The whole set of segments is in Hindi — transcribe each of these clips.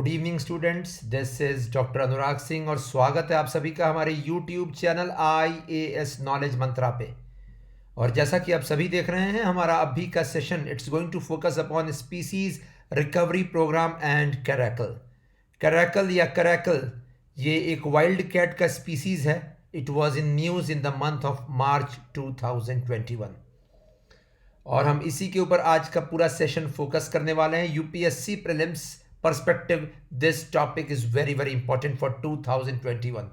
Good evening students, this is doctor Anurag Singh और स्वागत है आप सभी का हमारे YouTube channel IAS Knowledge Mantra पे। और जैसा कि आप सभी देख रहे हैं, हमारा अभी का session it's going to focus upon species recovery programme and caracal. Caracal या करैकल ये एक वाइल्ड कैट का स्पीसीज है। It was in news in the month of March 2021 और हम इसी के ऊपर आज का पूरा सेशन फोकस करने वाले हैं। UPSC prelims perspective this topic is very very important for 2021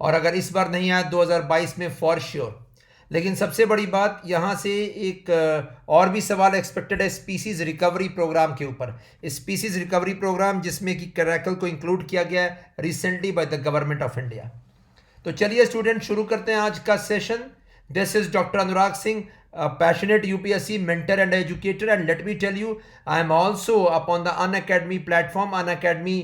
और अगर इस बार नहीं आया 2022 में फॉर श्योर। लेकिन सबसे बड़ी बात यहाँ से एक और भी सवाल एक्सपेक्टेड है स्पीसीज रिकवरी प्रोग्राम के ऊपर। स्पीसीज रिकवरी प्रोग्राम जिसमें कि करैकल को इंक्लूड किया गया है recently by the government of India. तो चलिए स्टूडेंट शुरू करते हैं आज का session. This is doctor Anurag Singh, a passionate UPSC mentor and educator, and let me tell you, I am also upon the Unacademy platform, Unacademy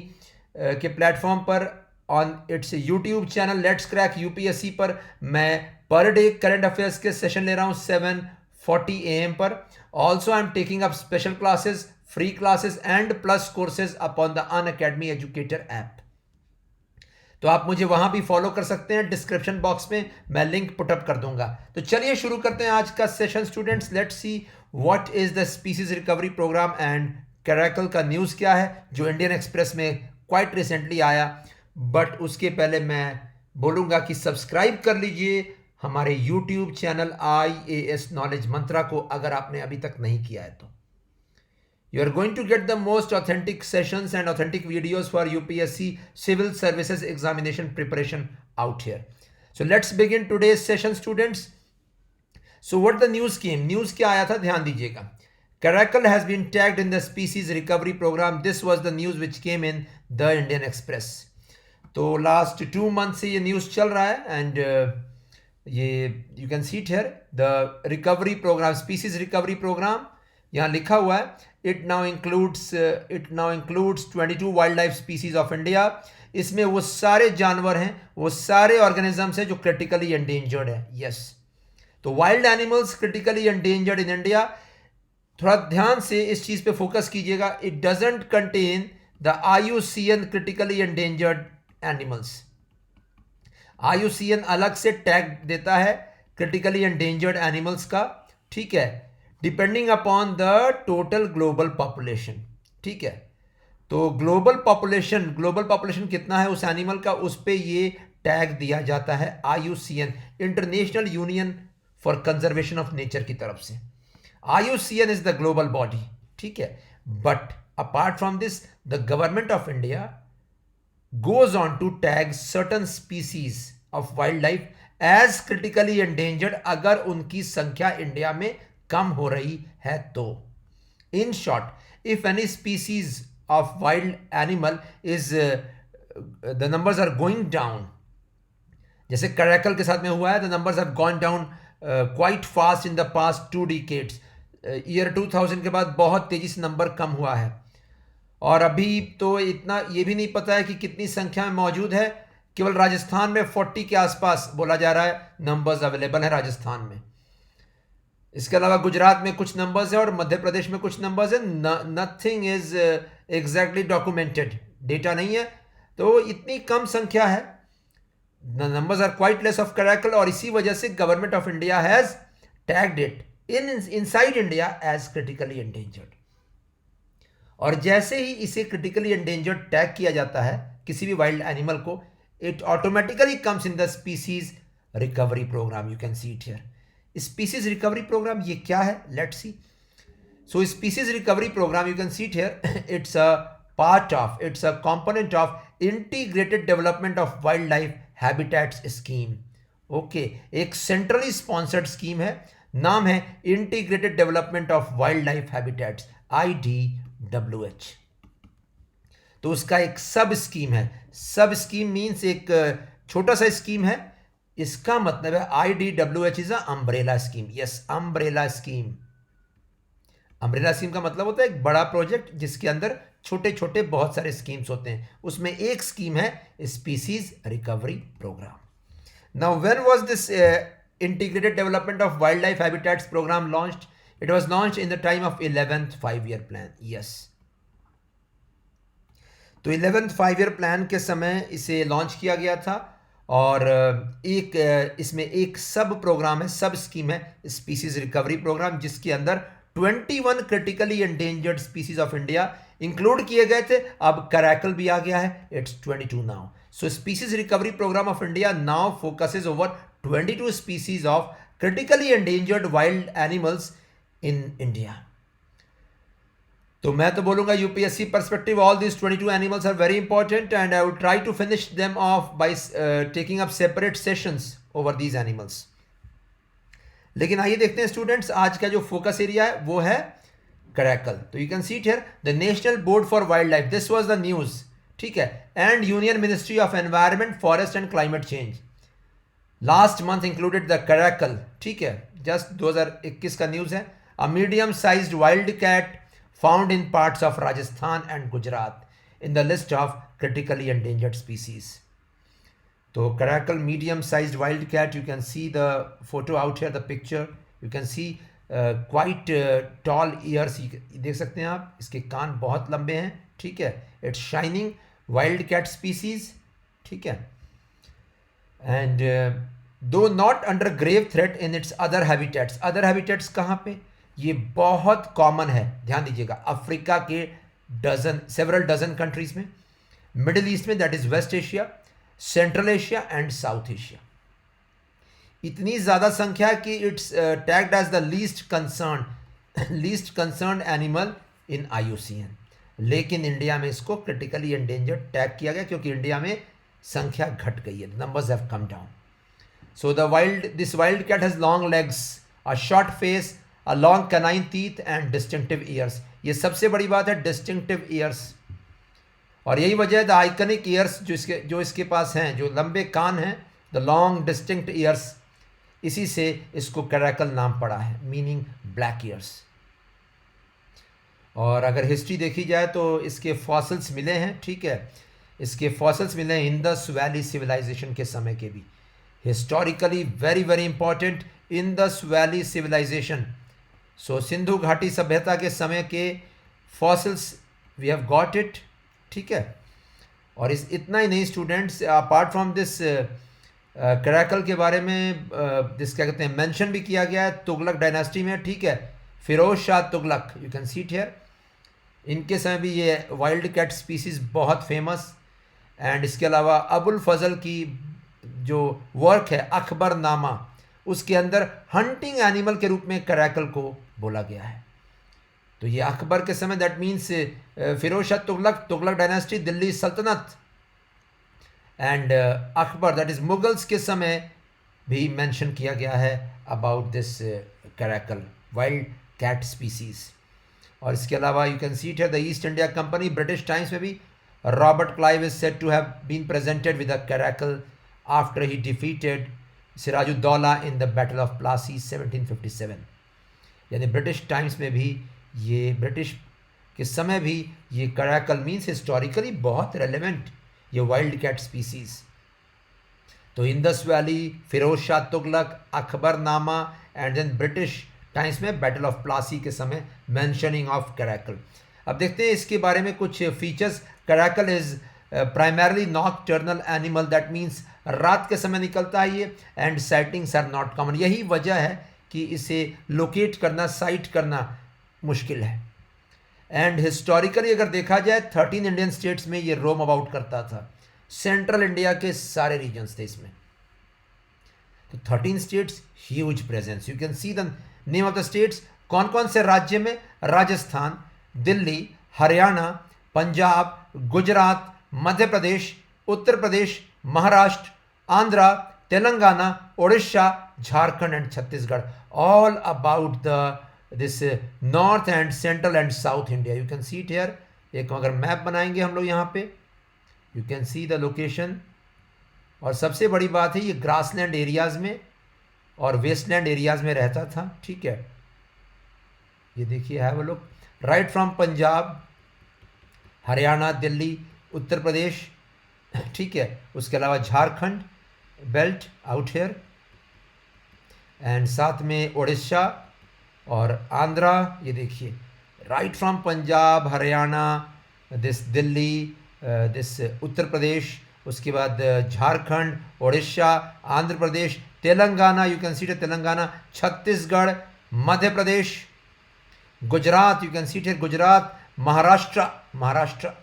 के प्लेटफॉर्म पर on it's YouTube channel let's crack UPSC पर मैं पर डे करंट अफेयर्स के सेशन ले रहा हूँ 7:40 AM पर। Also I am taking up special classes, free classes and plus courses upon the Unacademy educator app. तो आप मुझे वहां भी फॉलो कर सकते हैं, डिस्क्रिप्शन बॉक्स में मैं लिंक पुटअप कर दूंगा। तो चलिए शुरू करते हैं आज का session students. Let's see what is the species recovery programme and caracal का न्यूज़ क्या है जो इंडियन एक्सप्रेस में क्वाइट रिसेंटली आया। बट उसके पहले मैं बोलूँगा कि सब्सक्राइब कर लीजिए हमारे यूट्यूब चैनल IAS नॉलेज मंत्रा को अगर आपने अभी तक नहीं किया है तो। You are going to get the most authentic sessions and authentic videos for UPSC civil services examination preparation out here. So let's begin today's session students. So what the news came? News क्या आया था ध्यान दीजिएगा। Caracal has been tagged in the species recovery program. This was the news which came in the Indian Express. तो last 2 months से ये news चल रहा है and ये you can see it here the recovery program, species recovery program यहाँ लिखा हुआ है it now includes 22 wild life species of India. इसमें वो सारे जानवर हैं, वो सारे ऑर्गेनिजम्स हैं जो क्रिटिकली एंडेंजर्ड है। यस, तो wild animals critically endangered in India. थोड़ा ध्यान से इस चीज पे फोकस कीजिएगा। It doesn't contain the IUCN critically endangered animals. IUCN अलग से टैग देता है क्रिटिकली एंडेंजर्ड एनिमल्स का, ठीक है, depending upon the total global population. ठीक है, तो ग्लोबल पॉपुलेशन कितना है उस एनिमल का, उस पे ये टैग दिया जाता है IUCN, International Union for Conservation of Nature की तरफ से। IUCN is the global body, ठीक है। But apart from this the government of India goes on to tag certain species of wild life as critically endangered अगर उनकी संख्या इंडिया में कम हो रही है तो। In short, if any species of wild animal is the numbers are going down, जैसे करैकल के साथ में हुआ है, the numbers have gone down quite fast in the past 2 decades। Year 2000 के बाद बहुत तेजी से नंबर कम हुआ है और अभी तो इतना ये भी नहीं पता है कि कितनी संख्या में मौजूद है। केवल राजस्थान में 40 के आसपास बोला जा रहा है नंबर्स अवेलेबल है राजस्थान में। इसके अलावा गुजरात में कुछ नंबर्स है और मध्य प्रदेश में कुछ नंबर्स है। Nothing is exactly documented, data नहीं है। तो इतनी कम संख्या है, numbers are quite less of caracal और इसी वजह से government of India has tagged it inside India as critically endangered. और जैसे ही इसे क्रिटिकली एंडेंजर्ड टैग किया जाता है किसी भी वाइल्ड एनिमल को, it automatically comes in the species recovery programme. You can see it here. Species recovery programme ये क्या है, let's see. So species recovery programme, you can see it here, it's a component of integrated development of wild life habitats scheme. Okay, एक सेंट्रली स्पॉन्सर्ड स्कीम है, नाम है integrated development of wild life habitats IDWH। तो उसका एक सब स्कीम है। सब स्कीम मीन्स एक छोटा सा स्कीम है, इसका मतलब है IDWH is umbrella scheme. Yes, umbrella scheme. Umbrella scheme का मतलब होता है एक बड़ा प्रोजेक्ट जिसके अंदर छोटे छोटे बहुत सारे स्कीम्स होते हैं, उसमें एक स्कीम है species recovery programme. Now when was this integrated development of wild life habitats programme launched? It was launched in the time of 11th 5-year plan. Yes. तो 11th 5 ईयर प्लान के समय इसे लॉन्च किया गया था और इसमें एक सब प्रोग्राम है, सब स्कीम है, स्पीसीज रिकवरी प्रोग्राम, जिसके अंदर 21 critically endangered species of India include किए गए थे। अब करैकल भी आ गया है, it's 22 now. So species recovery programme of India now focuses over 22 species of critically endangered wild animals in India. तो मैं तो बोलूंगा UPSC perspective all these 22 animals are very important and I would try to finish them off by taking up separate sessions over these animals. लेकिन आइए देखते हैं स्टूडेंट्स, आज का जो फोकस एरिया है वो है करैकल। तो you can see it here, the national board for wild life, this was the news, ठीक है, and union ministry of environment forest and climate change last month included the caracal, ठीक है, जस्ट 2021 का न्यूज है। A medium sized wild cat found in parts of Rajasthan and Gujarat in the list of critically endangered species. तो caracal medium sized wild cat, you can see the photo out here, the picture, you can see quite tall ears, देख सकते हैं आप, इसके कान बहुत लंबे हैं, ठीक है, it's shining wild cat species, ठीक है, and do not under grave threat in its other habitats. Other habitats कहाँ पे, ये बहुत कॉमन है, ध्यान दीजिएगा, अफ्रीका के सेवरल डजन कंट्रीज में, मिडिल ईस्ट में, that is West Asia, Central Asia and South Asia. इतनी ज़्यादा संख्या कि it's tagged as the least concern animal in IUCN, लेकिन इंडिया में इसको क्रिटिकली एंडेंजर्ड टैग किया गया क्योंकि इंडिया में संख्या घट गई है, numbers have come down. So this wild cat has long legs, a short face, a long canine teeth and distinctive ears. ये सबसे बड़ी बात है, डिस्टिंक्टिव ईयर्स, और यही वजह है द आइकनिक ईयर्स जो इसके पास हैं, जो लंबे कान हैं, द लॉन्ग डिस्टिंक्ट ईयर्स, इसी से इसको करैकल नाम पड़ा है, मीनिंग ब्लैक ईयर्स। और अगर हिस्ट्री देखी जाए तो इसके फॉसिल्स मिले हैं, ठीक है, इसके फॉसिल्स मिले हैं इंडस वैली सिविलाइजेशन के समय के भी, historically very very important, Indus valley civilisation. So Sindhu घाटी सभ्यता के समय के fossils we have got it, ठीक है। और इतना ही नहीं students, apart from this caracal के बारे में जिस क्या कहते हैं मेंशन भी किया गया है तुगलक डायनास्टी में, ठीक है, Firoz Shah Tughlaq, you can see it here, इनके समय भी ये वाइल्ड कैट स्पीसीज बहुत फेमस। एंड इसके अलावा अबुल फजल की जो वर्क है अकबरनामा, उसके अंदर हंटिंग एनिमल के रूप में करैकल को बोला गया है। तो ये अकबर के समय, that means Firoz Shah Tughlaq dynasty, Delhi सल्तनत, and Akbar that is Mughals के समय भी मेंशन किया गया है about this caracal wild cat species. और इसके अलावा यू कैन सी इट है the East India Company, British times में भी Robert Clive is said to have been presented with a caracal after he defeated Sirajuddaula in the battle of Plassey 1757। यानी ब्रिटिश टाइम्स में भी ये, ब्रिटिश के समय भी ये करैकल मीन्स हिस्टोरिकली बहुत रेलेवेंट, ये वाइल्ड कैट स्पीसीज। तो Indus valley, Firoz Shah Tughlaq, Akbarnama, and then British times में बैटल ऑफ प्लासी के समय मेंशनिंग ऑफ करैकल। अब देखते हैं इसके बारे में कुछ features. Caracal is primarily nocturnal animal, that means रात के समय निकलता है ये, and sightings are not common. यही वजह है कि इसे लोकेट करना, साइट करना मुश्किल है। एंड हिस्टोरिकली अगर देखा जाए 13 इंडियन स्टेट्स में ये रोम अबाउट करता था, सेंट्रल इंडिया के सारे रीजन्स थे इसमें। तो 13 states, huge presence. You can see the name of the states, कौन कौन से राज्य में, Rajasthan, Delhi, Haryana, Punjab, Gujarat, Madhya Pradesh, Uttar Pradesh, Maharashtra, Andhra, Telangana, Odisha, Jharkhand and Chhattisgarh, all about the this north and central and south India. You can see it here, एक अगर मैप बनाएंगे हम लोग यहाँ पे, you can see the location. और सबसे बड़ी बात है ये ग्रासलैंड एरियाज में और वेस्टलैंड एरियाज में रहता था, ठीक है। ये देखिए है वो लोग, राइट फ्रॉम पंजाब, हरियाणा, दिल्ली, उत्तर प्रदेश, ठीक है, उसके अलावा Jharkhand belt out here, and साथ में उड़ीसा और आंध्रा। ये देखिए right from Punjab, Haryana, this Delhi, this Uttar Pradesh, उसके बाद Jharkhand, Orissa, Andhra Pradesh, Telangana, you can see it Telangana, Chhattisgarh, Madhya Pradesh, Gujarat, you can see it Gujarat, Maharashtra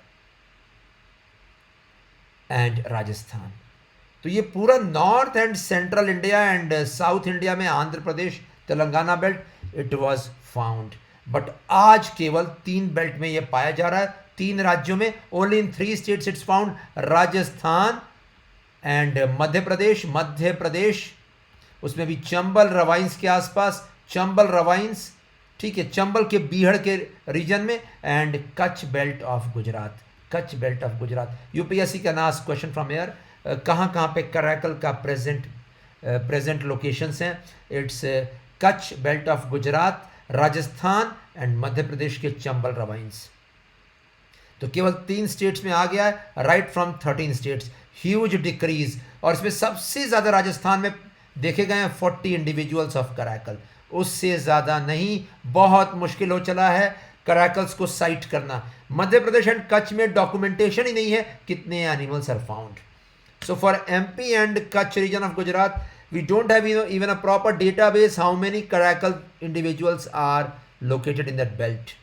and Rajasthan. तो ये पूरा north and central India and south India में Andhra Pradesh, Telangana belt it was found. But आज केवल 3 बेल्ट में ये पाया जा रहा है, 3 राज्यों में, only in 3 states it's found, Rajasthan and Madhya Pradesh, उसमें भी चंबल रवाइंस के आसपास, चंबल रवाइंस, ठीक है, चंबल के बीहड़ के रीजन में, and Kutch belt of Gujarat. UPSC can ask question from here, कहाँ पे करैकल का प्रेजेंट लोकेशंस हैं। It's Kutch belt of Gujarat, Rajasthan and Madhya Pradesh के चंबल रवाइंस। तो केवल 3 स्टेट्स में आ गया है, right from 13 states. Huge decrease, और इसमें सबसे ज़्यादा राजस्थान में देखे गए हैं 40 इंडिविजुअल्स ऑफ करैकल, उससे ज़्यादा नहीं। बहुत मुश्किल हो चला है करैकल्स को साइट करना। मध्य प्रदेश एंड कच्छ में डॉक्यूमेंटेशन ही नहीं है कितने animals are found. So for MP and Kutch region of Gujarat, we don't have even a proper database how many caracal individuals are located in that belt.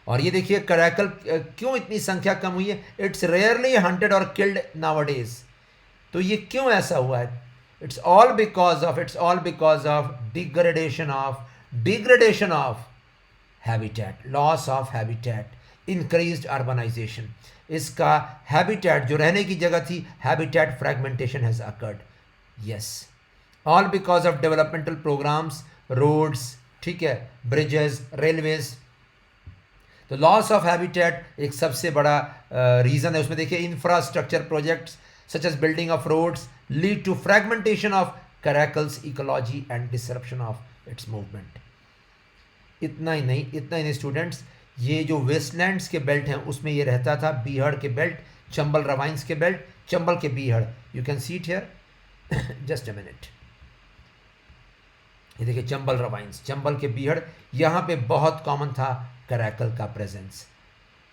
और ये देखिए करैकल क्यों इतनी संख्या कम हुई है, इट्स रेयरली हंटेड और किल्ड नाउअडेज। तो ये क्यों ऐसा हुआ है? It's all because of degradation of habitat, loss of habitat, increased urbanisation. इसका हैबिटेट, जो रहने की जगह थी, habitat fragmentation has occurred. Yes, all because of developmental programmes, roads, ठीक है, ब्रिजेस, रेलवेज। तो लॉस ऑफ हैबिटेट एक सबसे बड़ा रीज़न है। उसमें देखिए infrastructure projects such as building of roads lead to fragmentation of caracal's ecology and disruption of its movement. इतना ही नहीं स्टूडेंट्स, ये जो वेस्टलैंड्स के बेल्ट हैं उसमें ये रहता था, बीहड़ के बेल्ट, चंबल रवाइंस के बेल्ट, चंबल के बीहड़, you can see it here, just a minute. ये देखिए चंबल रवाइंस, चंबल के बीहड़, यहाँ पे बहुत कॉमन था करैकल का प्रेजेंस।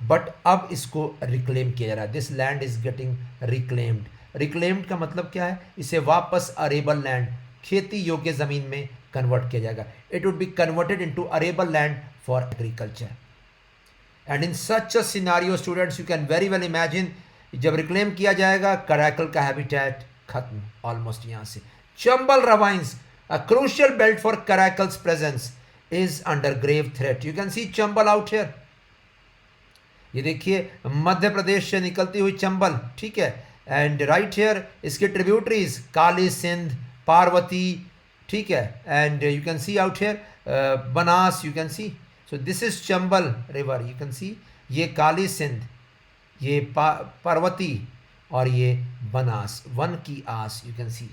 बट अब इसको रिक्लेम किया जा रहा है, this land is getting reclaimed. Reclaimed का मतलब क्या है? इसे वापस अरेबल लैंड, खेती योग्य ज़मीन में कन्वर्ट किया जाएगा। It would be converted into arable land for agriculture. And in such a scenario students, you can very well imagine, जब रिक्लेम किया जाएगा करैकल का हैबिटेट खत्म ऑलमोस्ट यहाँ से। Chambal ravines, a crucial belt for caracal's presence, is under grave threat. You can see Chambal out here. ये देखिए मध्य प्रदेश से निकलती हुई चंबल, ठीक है, एंड राइट हियर इसके ट्रिब्यूटरीज काली सिंध, पार्वती, ठीक है, and you can C out here Banas, you can C. So this is Chambal river, you can सी, ये काली सिंध, ये पार्वती, और ये बनास, वन की आस, यू कैन सी।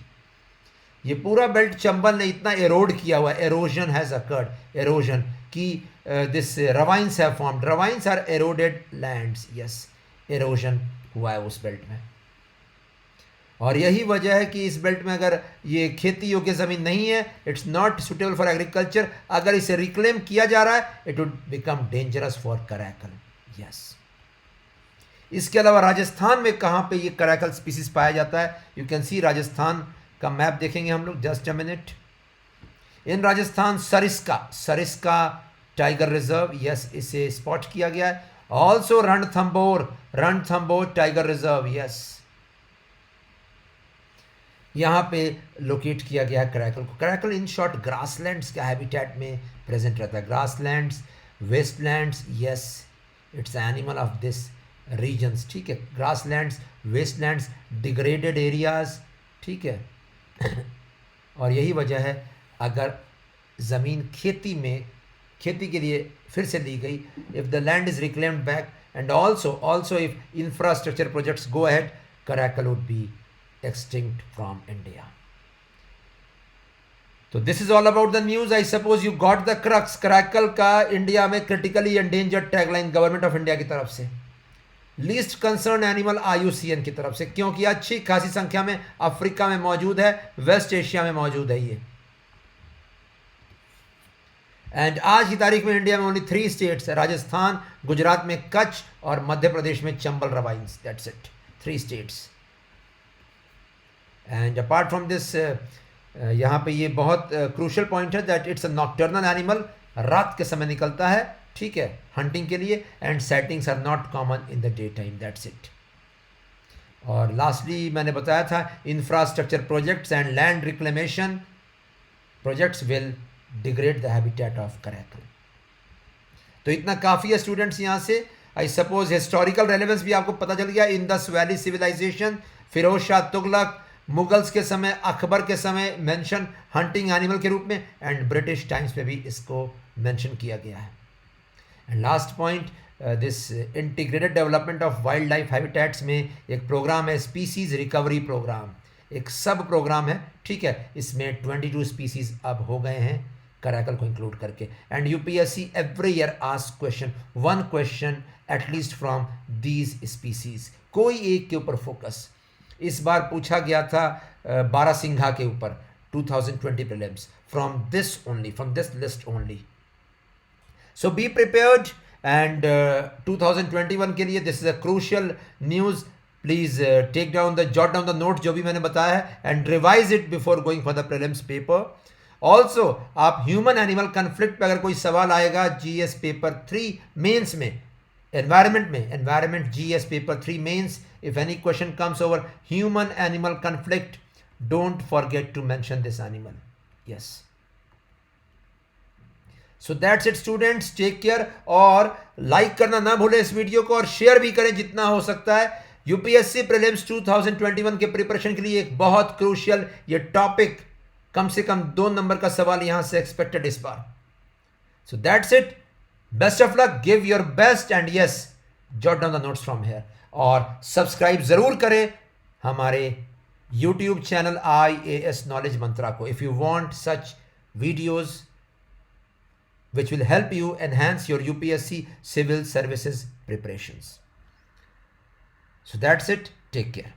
ये पूरा बेल्ट चंबल ने इतना एरोड किया हुआ है, एरोजन हैज अकर्ड, एरोजन की this ravines have formed, ravines are eroded lands, yes, erosion हुआ है उस बेल्ट में। और यही वजह है कि इस बेल्ट में अगर ये खेती योग्य ज़मीन नहीं है, it's not suitable for agriculture. अगर इसे रिक्लेम किया जा रहा है, it would become dangerous for Karaikal, yes. इसके अलावा राजस्थान में कहाँ पे ये करैकल स्पीसीज पाया जाता है? यू कैन सी, राजस्थान का मैप देखेंगे हम लोग, just a minute. In Rajasthan Sariska tiger reserve, yes, इसे स्पॉट किया गया है। Also Ranthambore tiger reserve, yes, यहाँ पे लोकेट किया गया है करैकल को। करैकल इन शॉर्ट ग्रासलैंड्स के हैबिटेट में प्रेजेंट रहता है। Grasslands, wastelands, yes, it's animal of this regions, ठीक है। ग्रासलैंड्स, वेस्टलैंड्स, डिग्रेडेड एरियाज, ठीक है। और यही वजह है, अगर ज़मीन खेती के लिए फिर से ली गई, if the land is reclaimed back and also if infrastructure projects go ahead, Karaikal would be extinct from India. तो this is all about the news. I suppose you got the crux. Karaikal का इंडिया में critically endangered tagline government of India की तरफ से, लीस्ट कंसर्न एनिमल IUCN की तरफ से, क्योंकि अच्छी खासी संख्या में अफ्रीका में मौजूद है, वेस्ट एशिया में मौजूद है ये। एंड आज की तारीख में इंडिया में ओनली 3 स्टेट्स, राजस्थान, गुजरात में कच्छ और मध्य प्रदेश में Chambal ravines. That's it, 3 states. And apart from this, यहाँ पे ये बहुत क्रूशल पॉइंट है that it's a nocturnal animal, रात के समय निकलता है, ठीक है, हंटिंग के लिए. And settings are not common in the day time. That's it. और लास्टली मैंने बताया था infrastructure projects and land reclamation projects will degrade the habitat of caracal. तो इतना काफ़ी है स्टूडेंट्स यहाँ से. आई सपोज हिस्टोरिकल रेलेवेंस भी आपको पता चल गया. इंडस वैली सिविलाइजेशन, फिरोज शाह तुगलक, मुगल्स के समय, अकबर के समय मेंशन हंटिंग एनिमल के रूप में, एंड ब्रिटिश टाइम्स में भी इसको मेंशन किया गया है. And last point, this integrated development of wild life habitats में एक प्रोग्राम है स्पीसीज रिकवरी प्रोग्राम, एक सब प्रोग्राम है, ठीक है. इसमें 22 स्पीसीज अब हो गए हैं करैकल को इंक्लूड करके. And UPSC every year ask question, 1 question at least from these species, कोई एक के ऊपर फोकस. इस बार पूछा गया था बारासिंघा के ऊपर 2020 prelims, from this only, from this list only. So be prepared. And 2021 के लिए this is a crucial news. Please take down the, jot down the note जो भी मैंने बताया है, and revise it before going for the prelims paper. Also आप ह्यूमन एनिमल कन्फ्लिक्ट पे अगर कोई सवाल आएगा जीएस पेपर 3 मेंस में, एनवायरमेंट में, environment GS paper 3 mains, if any question comes over human animal conflict, don't forget to mention this animal. Yes. So that's it students, take care. और लाइक करना ना भूलें इस वीडियो को, और शेयर भी करें जितना हो सकता है. यूपीएससी प्रीलिम्स 2021 के प्रिपरेशन के लिए एक बहुत क्रूशियल ये टॉपिक, कम से कम 2 नंबर का सवाल यहां से एक्सपेक्टेड इस बार. So that's it, best of luck, give your best, and yes, jot down the notes from here. और सब्सक्राइब जरूर करें हमारे YouTube चैनल IAS नॉलेज मंत्रा को, if you want such videos which will help you enhance your UPSC civil services preparations. So that's it. Take care.